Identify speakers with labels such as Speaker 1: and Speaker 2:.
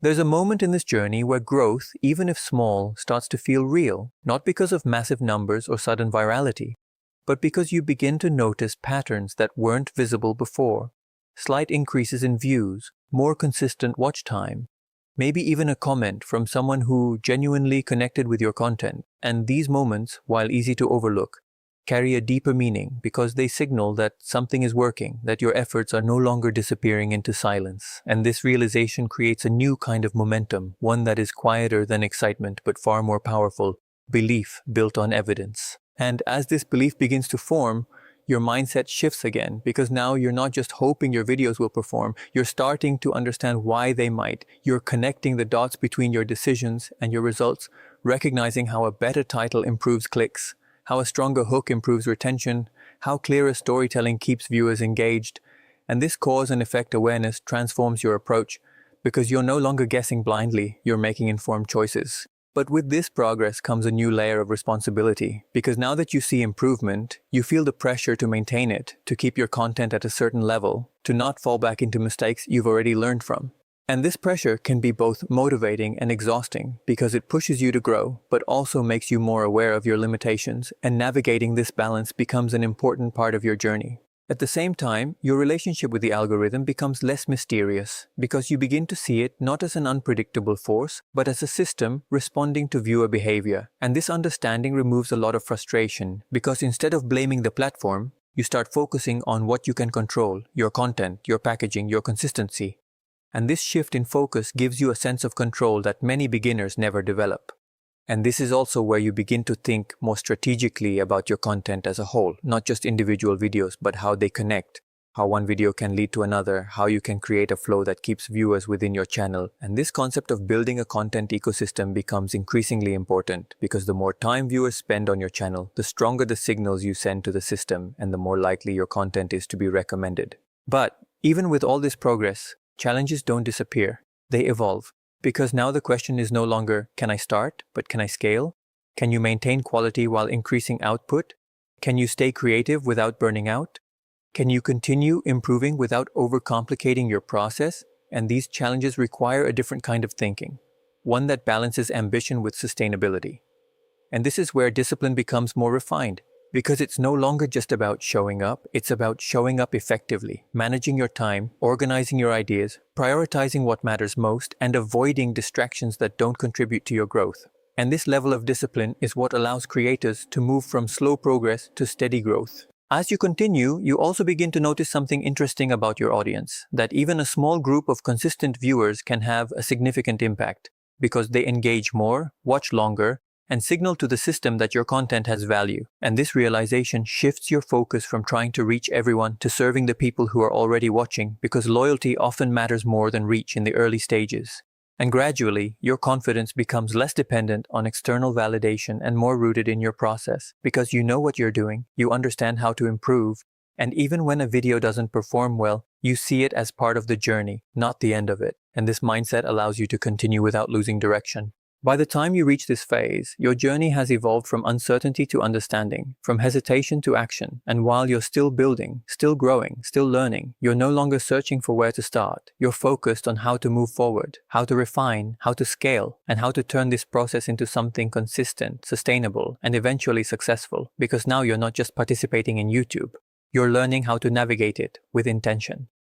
Speaker 1: There's a moment in this journey where growth, even if small, starts to feel real, not because of massive numbers or sudden virality, but because you begin to notice patterns that weren't visible before. Slight increases in views, more consistent watch time, maybe even a comment from someone who genuinely connected with your content. And these moments, while easy to overlook, carry a deeper meaning because they signal that something is working, that your efforts are no longer disappearing into silence. And this realization creates a new kind of momentum, one that is quieter than excitement but far more powerful: belief built on evidence. And as this belief begins to form, your mindset shifts again, because now you're not just hoping your videos will perform, you're starting to understand why they might. You're connecting the dots between your decisions and your results, recognizing how a better title improves clicks, how a stronger hook improves retention, how clearer storytelling keeps viewers engaged. And this cause and effect awareness transforms your approach, because you're no longer guessing blindly, you're making informed choices. But with this progress comes a new layer of responsibility, because now that you see improvement, you feel the pressure to maintain it, to keep your content at a certain level, to not fall back into mistakes you've already learned from. And this pressure can be both motivating and exhausting, because it pushes you to grow, but also makes you more aware of your limitations, and navigating this balance becomes an important part of your journey. At the same time, your relationship with the algorithm becomes less mysterious, because you begin to see it not as an unpredictable force, but as a system responding to viewer behavior. And this understanding removes a lot of frustration, because instead of blaming the platform, you start focusing on what you can control: your content, your packaging, your consistency. And this shift in focus gives you a sense of control that many beginners never develop. And this is also where you begin to think more strategically about your content as a whole, not just individual videos, but how they connect, how one video can lead to another, how you can create a flow that keeps viewers within your channel. And this concept of building a content ecosystem becomes increasingly important, because the more time viewers spend on your channel, the stronger the signals you send to the system, and the more likely your content is to be recommended. But even with all this progress, challenges don't disappear, they evolve. Because now the question is no longer, can I start, but can I scale? Can you maintain quality while increasing output? Can you stay creative without burning out? Can you continue improving without overcomplicating your process? And these challenges require a different kind of thinking, one that balances ambition with sustainability. And this is where discipline becomes more refined, because it's no longer just about showing up, it's about showing up effectively, managing your time, organizing your ideas, prioritizing what matters most, and avoiding distractions that don't contribute to your growth. And this level of discipline is what allows creators to move from slow progress to steady growth. As you continue, you also begin to notice something interesting about your audience, that even a small group of consistent viewers can have a significant impact, because they engage more, watch longer, and signal to the system that your content has value. And this realization shifts your focus from trying to reach everyone to serving the people who are already watching, because loyalty often matters more than reach in the early stages. And gradually, your confidence becomes less dependent on external validation and more rooted in your process, because you know what you're doing, you understand how to improve, and even when a video doesn't perform well, you see it as part of the journey, not the end of it. And this mindset allows you to continue without losing direction. By the time you reach this phase, your journey has evolved from uncertainty to understanding, from hesitation to action. And while you're still building, still growing, still learning, you're no longer searching for where to start. You're focused on how to move forward, how to refine, how to scale, and how to turn this process into something consistent, sustainable, and eventually successful. Because now you're not just participating in YouTube, you're learning how to navigate it with intention.